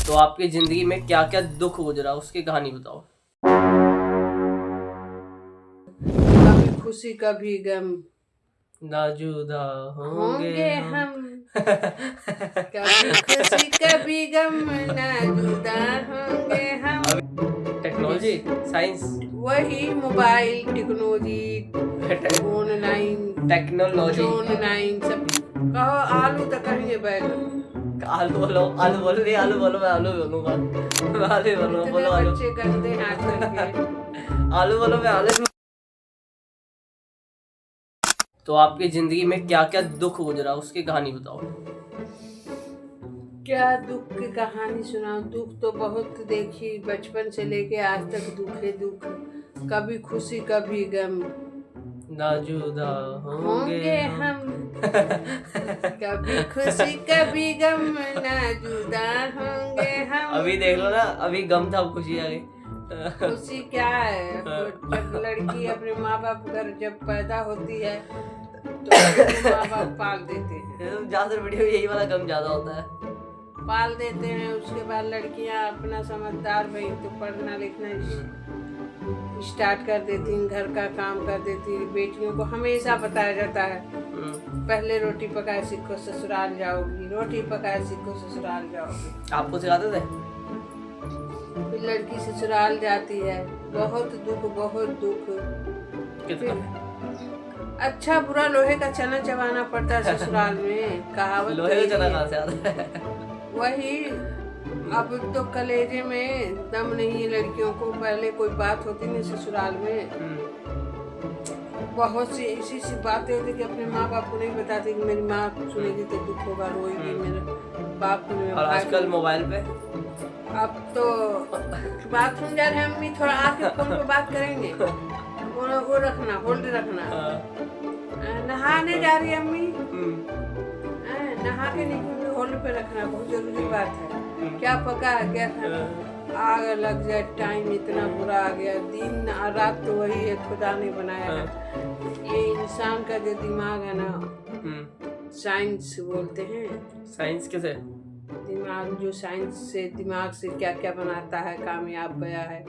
तो आपकी जिंदगी में क्या क्या दुख गुजरा उसकी कहानी बताओ। कभी खुशी कभी गम ना जुदा होंगे होंगे हम। हम। कभी खुशी कभी गम ना जुदा होंगे हम। टेक्नोलॉजी, साइंस, वही mobile technology online technology. Online सब कहो। आलू तो कहेंगे बैगन। आलू बोलो, आलू बोलो, नहीं आलू बोलो, मैं आलू बोलूंगा, मैं आलू बोलूंगा, इतने बोलो आलू। बच्चे गंदे हैं आजकल के। आलू बोलो, मैं आलू। तो आपकी जिंदगी में क्या क्या दुख गुजरा उसकी कहानी बताओ। क्या दुख की कहानी सुनाऊं। दुख तो बहुत देखी, बचपन से लेके आज तक दुख है दुख। कभी खुशी कभी गम ना जुदा होंगे होंगे हम। हम। कभी खुशी कभी गम ना जुदा होंगे हम। अभी देख लो ना, अभी गम था, अब खुशी आ गई। खुशी क्या है, जब लड़की अपने माँ बाप घर जब पैदा होती है तो उसको माँ बाप पाल देते हैं। ज्यादातर वीडियो में यही वाला गम ज्यादा होता है। पाल देते हैं, उसके बाद लड़कियां अपना समझदार भई तो पढ़ना लिखना स्टार्ट कर देती हैं, घर का काम कर देती हैं। बेटियों को हमेशा बताया जाता है पहले रोटी पकाए सीखो ससुराल जाओगी, रोटी पकाए सीखो ससुराल जाओगी। आपको सिखाते थे? फिर लड़की ससुराल जाती है, बहुत दुख बहुत दुख। कितना अच्छा बुरा लोहे का चना चबाना पड़ता है ससुराल में। कहावत लोहे तो का चना यही कहाँ है। से आता है? वही अब तो कलेजे में दम नहीं है लड़कियों को। पहले कोई बात होती नहीं ससुराल में, बहुत सी ऐसी सी बातें होती कि अपने माँ बाप को नहीं बताती कि मेरी माँ सुनेगी तो दुख होगा, रोएगी, मेरे बाप को नहीं। और आजकल मोबाइल पे अब तो बाथरूम जा रहे हैं अम्मी, थोड़ा आके फोन पे बात करेंगे, वो रखना, होल्ड रखना। नहाने जा रही है अम्मी, नहा के निकल होल्ड पे रखना, बहुत जरूरी बात है। क्या पका है क्या खाना, आग लग जाए। टाइम इतना बुरा आ गया, दिन और रात तो वही है, खुदा ने बनाया है। ये इंसान का जो दिमाग है ना, साइंस बोलते हैं। साइंस कैसे? दिमाग जो साइंस से दिमाग से क्या क्या बनाता है, कामयाब गया है।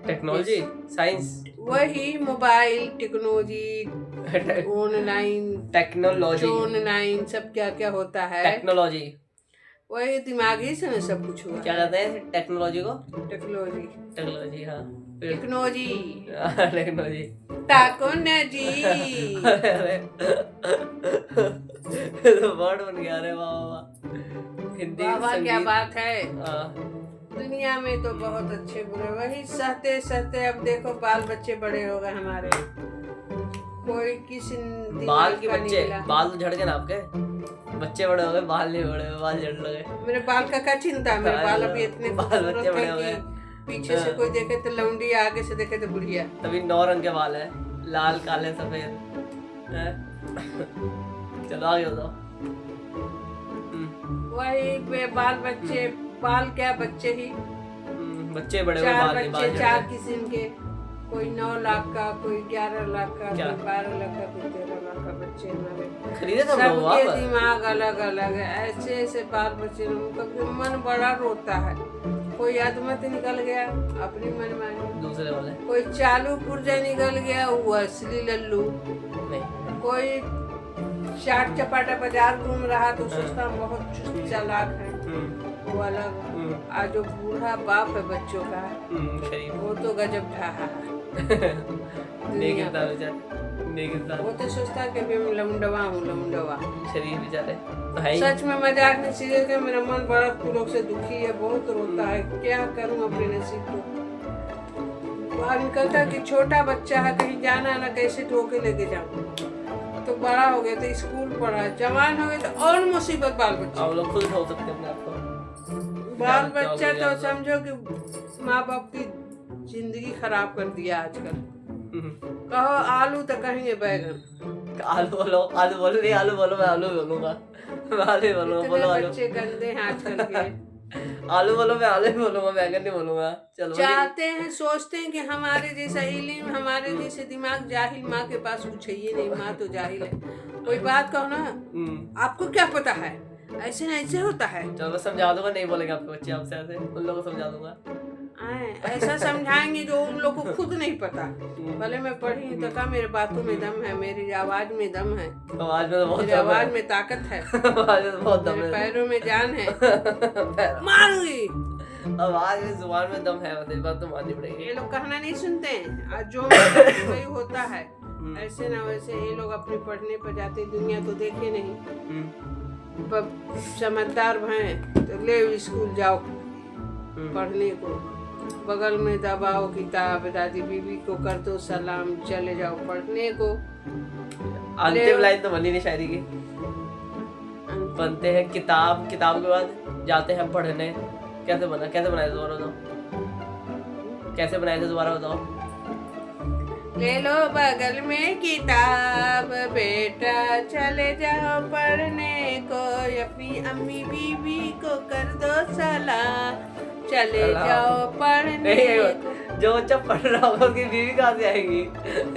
टेक्नोलॉजी, साइंस, वही mobile technology online technology, online सब क्या क्या होता है। टेक्नोलॉजी, वही दिमाग ही से ना सब कुछ हुआ। क्या कहते हैं टेक्नोलॉजी को? टेक्नोलॉजी टेक्नोलॉजी, हाँ। Technology technology technology. तो वर्ड बन गया रे, वाह वाह। हिंदी वाह क्या संगीत। बात है। हाँ। दुनिया में तो बहुत अच्छे बुरे, वही सहते सहते अब देखो बाल बच्चे बड़े हो गए हमारे। कोई किसी बाल के बच्चे, बाल तो झड़ गए ना आपके, बच्चे बड़े हो गए, बाल नहीं बड़े हुए, बाल झड़ लगे। मेरे बाल का क्या चिंता है, मेरे बाल अभी इतने बाल बच्चे बड़े हो गए। पीछे से कोई देखे तो लौंडी, आगे से देखे तो बुढ़िया। तभी 9 रंग के बाल है, लाल काले सफेद। चलो आगे बताओ। वही बाल बच्चे, बाल क्या बच्चे ही, बच्चे बड़े हुए, चार बाल नहीं, बाल बच्चे, झड़ चार गए। किस्म के। कोई 9 लाख का, कोई 11 लाख का, क्या? कोई 12 लाख का, कोई 13 लाख का बच्चे हमारे। खरीदे सब लोग सबके आप? दिमाग अलग अलग है, ऐसे ऐसे बाल बच्चे लोगों का भी मन बड़ा रोता है। कोई अदमत निकल गया अपनी मन मानी, दूसरे वाले कोई चालू पुर्जा निकल गया वो असली लल्लू, नहीं। कोई चाट चपाटा बाजार घूम रहा तो सोचता हम बहुत चुस्त चालाक है, वो अलग। आज जो बूढ़ा बाप है बच्चों का, वो तो गजब ढाहा है। वो तो सोचता है कि मैं लमुंडवा हूँ, लमुंडवा शरीर बेचारे तो है ही। सच में मजाक नहीं, सीरियस में मेरा मन बड़ा फूलों से दुखी है, बहुत रोता है। क्या करूँ अपने नसीब को। बाहर निकलता कि छोटा बच्चा है, कहीं जाना है ना, कैसे ढोके लेके जाऊँ। तो बड़ा हो गया तो स्कूल पढ़ा, जवान हो गया तो और मुसीबत बाल बच्चे। आप लोग खुद हो सकते अपने आप को। बाल बच्चा तो समझो कि माँ बाप की जिंदगी खराब कर दिया आजकल। कहो आलू तो कहेंगे बैगन। आलू बोलो, आलू बोलो, नहीं आलू बोलो, मैं आलू बोलूंगा, मैं आलू बोलूंगा, बोलो आलू। बच्चे गंदे हैं आजकल के। आलू बोलो, मैं आलू बोलूंगा, बैगन नहीं बोलूंगा। चलो चाहते हैं, सोचते हैं कि हमारे जैसा इल्म, हमारे जैसे दिमाग, जाहिल माँ के पास कुछ है ही नहीं, माँ तो जाहिल है। कोई बात कहो ना, आपको क्या पता है, ऐसे ना ऐसे होता है। चलो मैं समझा दूंगा, नहीं बोलेंगे आपके बच्चे आपसे ऐसे, उन लोगों को समझा दूंगा। ऐसा समझाएंगे जो उन लोग को खुद नहीं पता। भले मैं पढ़ी तो कहा मेरे बातों में दम है, मेरी आवाज में दम है, आवाज में तो बहुत मेरी दम है। आवाज में ताकत है, आवाज में तो बहुत दम मेरे है। पैरों में जान है, मारूंगी। आवाज में जुबान में दम है, मतलब बात तो माननी पड़ेगी। ये लोग कहना नहीं सुनते हैं, आज जो वही होता है। ऐसे ना वैसे ये लोग अपने पढ़ने पर जाते, दुनिया तो देखे नहीं, समझदार हैं तो ले स्कूल जाओ पढ़ने को, बगल में दबाओ किताब, दादी बीबी को कर दो सलाम, चले जाओ पढ़ने को। अंतिम लाइन तो बनी नहीं शायरी की। बनते हैं किताब, किताब के बाद जाते हैं पढ़ने। कैसे बना, कैसे बनाए दोबारा बताओ, कैसे बनाए थे दोबारा बताओ। ले लो बगल में किताब बेटा, चले जाओ पढ़ने को, अपनी अम्मी बीबी को कर दो सलाम, चले जाओ पढ़ने को। जो बच्चा पढ़ रहा होगा उसकी बीवी कहाँ से आएगी?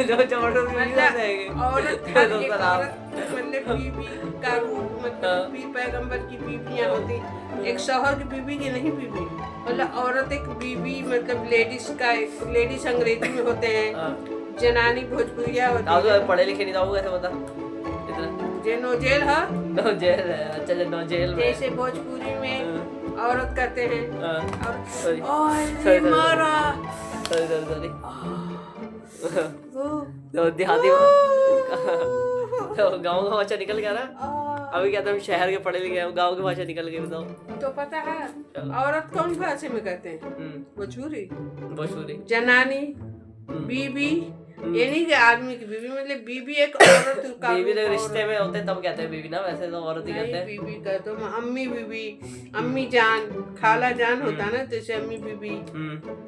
जो बच्चा पढ़ रहा है उसकी बीवी कहाँ से आएगी? औरत मतलब बीवी का रूप, मतलब भी पैगंबर की बीवियां होती, एक शौहर की बीवी की नहीं बीवी, मतलब औरत एक बीवी, मतलब लेडीज का, लेडीज अंग्रेजी में होते हैं, जनानी भोजपुरिया होती है। पढ़े लिखे नहीं था वो कैसे बता इतना? जे नोजेल है, नोजेल है, अच्छा जो नोजेल में जैसे भोजपुरी में औरत कहते हैं, सॉरी और मारा सॉरी तो देहाती तो गाँव का बच्चा निकल गया ना। अभी क्या हम शहर के पढ़े लिखे हैं, गाँव की भाषा निकल गई बताओ। तो पता है औरत कौन भाषा में कहते हैं? भोजपुरी। भोजपुरी जनानी, बीबी, ये नहीं कि आदमी की बीवी, मतलब बीबी एक औरत का बीवी तो रिश्ते में होते तब कहते हैं बीवी ना, वैसे तो औरत ही कहते हैं। बीबी का तो अम्मी बीबी, अम्मी जान, खाला जान होता ना, जैसे अम्मी बीबी,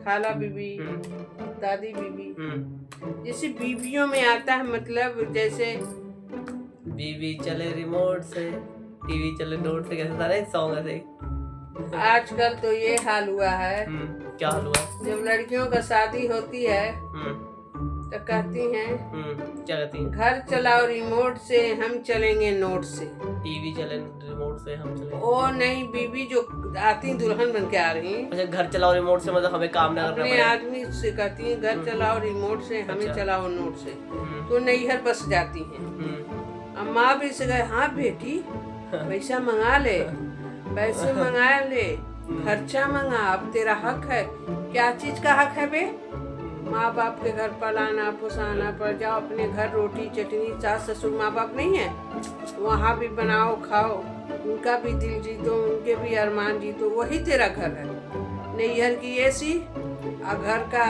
खाला बीबी, दादी बीबी, जैसे बीवियों में आता है, मतलब जैसे बीवी चले रिमोट से, टीवी चले नोट से, कैसे सारे सॉन्ग ऐसे। आजकल तो ये हाल हुआ है। क्या हाल हुआ? जब लड़कियों का शादी होती है तो कहती हैं क्या कहती हैं? घर चलाओ रिमोट से, हम चलेंगे नोट से। टीवी चले रिमोट से, हम चले। ओ नहीं, बीबी जो आती दुल्हन बन के आ रही, अच्छा घर चलाओ रिमोट से मतलब हमें काम ना करना अपने आदमी से कहती हैं घर चलाओ रिमोट से, हमें चलाओ नोट से, तो नैहर बस जाती हैं। अब माँ भी से गए, हाँ बेटी पैसा मंगा ले, पैसे मंगा ले, खर्चा मंगा, अब तेरा हक है। क्या चीज का हक है बे? माँ बाप के घर पलाना पोसाना, पर जाओ अपने घर रोटी चटनी, सास ससुर माँ बाप नहीं है, वहाँ भी बनाओ खाओ, उनका भी दिल जीतो, उनके भी अरमान जीतो, वही तेरा घर है। नैहर की एसी और घर का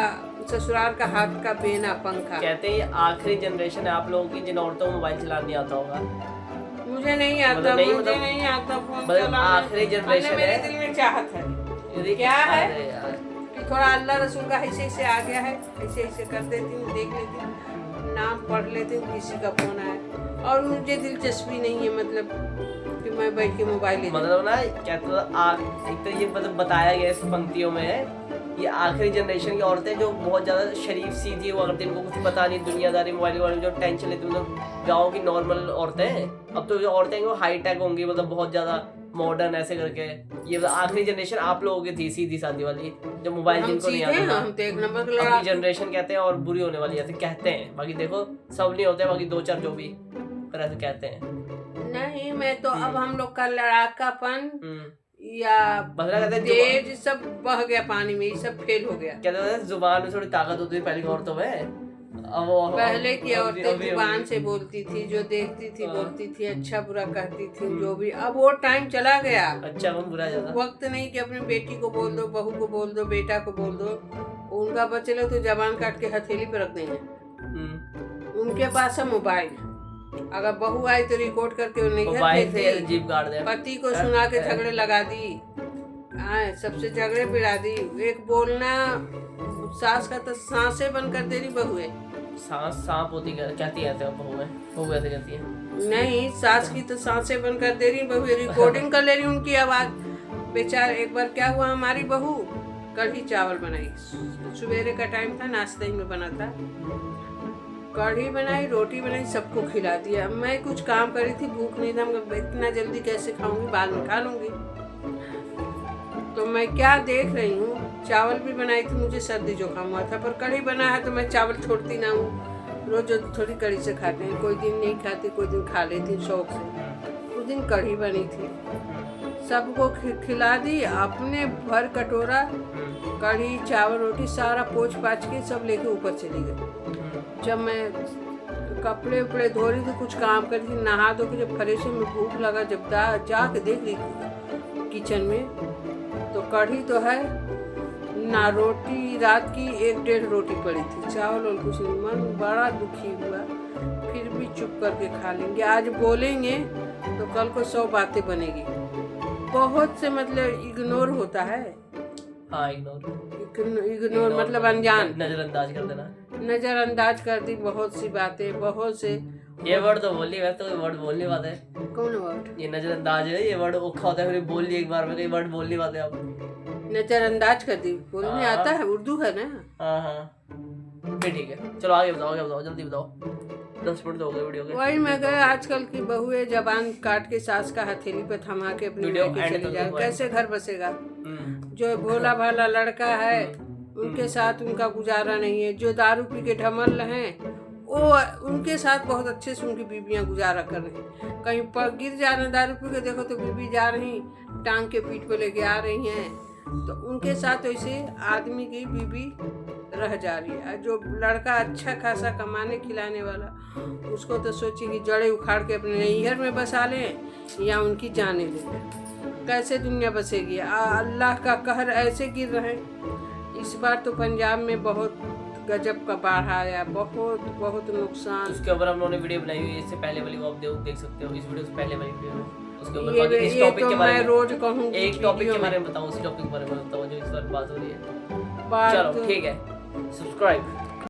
ससुराल का हाथ का बेना पंखा। कहते हैं ये आखिरी जनरेशन है आप लोगों की जिन औरतों को मोबाइल चलाना नहीं आता होगा। मुझे नहीं आता, मुझे नहीं आता फोन चलाना। आखिरी जनरेशन मेरे है। दिल में चाहत है, क्या है कि थोड़ा अल्लाह रसूल का ऐसे ऐसे आ गया है, ऐसे ऐसे कर देती हूँ, देख लेती हूँ, नाम पढ़ लेती हूँ, किसी का फोन आया, और मुझे दिलचस्पी नहीं है, मतलब कि मैं बैठ के मोबाइल मतलब ना क्या तो एक तो ये मतलब बताया गया इस पंक्तियों में, ये आखिरी जनरेशन की औरतें जो बहुत ज़्यादा शरीफ सीधी हुआ करती, इनको कुछ पता नहीं दुनियादारी मोबाइल वाले जो टेंशन लेती, मतलब गाँव की नॉर्मल औरतें हैं। अब तो जो औरतें हैं वो हाईटेक होंगी, मतलब बहुत ज़्यादा मॉडर्न ऐसे करके। ये मतलब आखिरी जनरेशन आप लोगों की थी सीधी सादी वाली, जो मोबाइल जिनको नहीं आता। हम तो एक नंबर अपनी जनरेशन कहते हैं और बुरी होने वाली ऐसे कहते हैं, बाकी देखो सब नहीं होते, बाकी दो चार जो भी पर ऐसे कहते हैं। नहीं मैं तो अब हम लोग का लड़ाकापन या तेज सब बह गया पानी में, ये सब फेल हो गया। कहते हैं जुबान में थोड़ी ताकत होती है पहले की औरतों में। पहले की औरतें जुबान से बोलती थी, जो देखती थी बोलती थी, अच्छा बुरा कहती थी, जो भी। अब वो टाइम चला गया, अच्छा बुरा ज्यादा वक्त नहीं कि अपनी बेटी को बोल दो, बहू को बोल दो, बेटा को बोल दो। उनका बच्चे लोग तो जबान काट के हथेली पे रख देंगे। उनके पास है मोबाइल, अगर बहू आई तो रिकॉर्ड करके पति को सुना के झगड़े लगा दी, सबसे झगड़े पिला दी। एक बोलना सास का तो सांसें बंद कर दे रही बहू है। सांप होती कहती है बहू है, बहू ऐसे कहती है। नहीं, सास की तो सांसें बंद कर दे रही बहू है, रिकॉर्डिंग कर ले रही उनकी आवाज। बेचार एक बार क्या हुआ, हमारी बहू कढ़ी चावल बनाई, सवेरे का टाइम था, नाश्ते में बना था, कढ़ी बनाई, रोटी बनाई, सबको खिला दिया। मैं कुछ काम कर रही थी, भूख नहीं था, मैं इतना जल्दी कैसे खाऊंगी, बाद में खा लूंगी। तो मैं क्या देख रही हूँ, चावल भी बनाई थी, मुझे सर्दी जुकाम हुआ था, पर कढ़ी बना है तो मैं चावल छोड़ती ना हूँ। रोज थोड़ी कढ़ी से खाते हैं, कोई दिन नहीं खाते, कोई दिन खा लेती शौक से। उस दिन कढ़ी बनी थी, सबको खिला दी। अपने भर कटोरा कढ़ी चावल रोटी सारा पोंछ पाछ के सब लेके ऊपर चली गई। जब मैं कपड़े उपड़े धो रही थी, कुछ काम कर रही थी, नहा धो के जब फ्रेश में भूख लगा, जब जाके देख रही थी किचन में, तो कढ़ी तो है ना, रोटी रात की 1-1.5 रोटी पड़ी थी, चावल और कुछ नहीं। मन बड़ा दुखी हुआ, फिर भी चुप करके खा लेंगे। आज बोलेंगे तो कल को 100 बातें बनेगी। बहुत से मतलब इग्नोर होता है। हाँ, इग्नोर मतलब अनजान, नजरअंदाज कर देना, नजरअंदाज कर दी बहुत सी बातें, बहुत से। ये वर्ड तो बोल ली, वैसे तो वर्ड बोलने वाला है। कौन वर्ड? ये नजरअंदाज है, ये वर्ड औखा होता है, फिर बोल ली एक बार में, कई वर्ड बोलने वाले आप। नजरअंदाज कर दी, बोलने आता है, उर्दू है ना। हाँ, फिर ठीक है, चलो आगे बताओ, जल्दी बताओ, 10 मिनट तो हो गए वीडियो के। वही मैं गए, आजकल की बहुएं जबान काट के सास का हथेली पे थमा के अपने मायके चली जाए, कैसे घर बसेगा? जो भोला भाला लड़का है उनके साथ उनका गुजारा नहीं है, जो दारू पी के ढमल हैं वो उनके साथ बहुत अच्छे से उनकी बीबियां गुजारा कर रही हैं। कहीं पर गिर जाना दारू पी के, देखो तो बीबी जा रही टांग के पीठ पे लेके आ रही हैं, तो उनके साथ वैसे आदमी की बीबी रह जा रही है। जो लड़का अच्छा खासा कमाने खिलाने वाला, उसको तो सोचिए कि जड़े उखाड़ के अपने नैहर में बसा लें या उनकी जाने लें। कैसे दुनिया बसेगी? अल्लाह का कहर ऐसे गिर रहे हैं। इस बार तो पंजाब में बहुत गजब का बाढ़ आया, बहुत नुकसान। उसके ऊपर हम लोगों ने वीडियो बनाई हुई है, इससे पहले वाली वो आप देख सकते हो, इस वीडियो से पहले वाली वीडियो में। उसके ऊपर बाकी इस टॉपिक के बारे में रोज कहूँगी, एक टॉपिक के बारे में बताओ, उसी टॉपिक के बारे में बताओ जो इस बार बात हो रही है। चलो ठीक है, सब्सक्राइब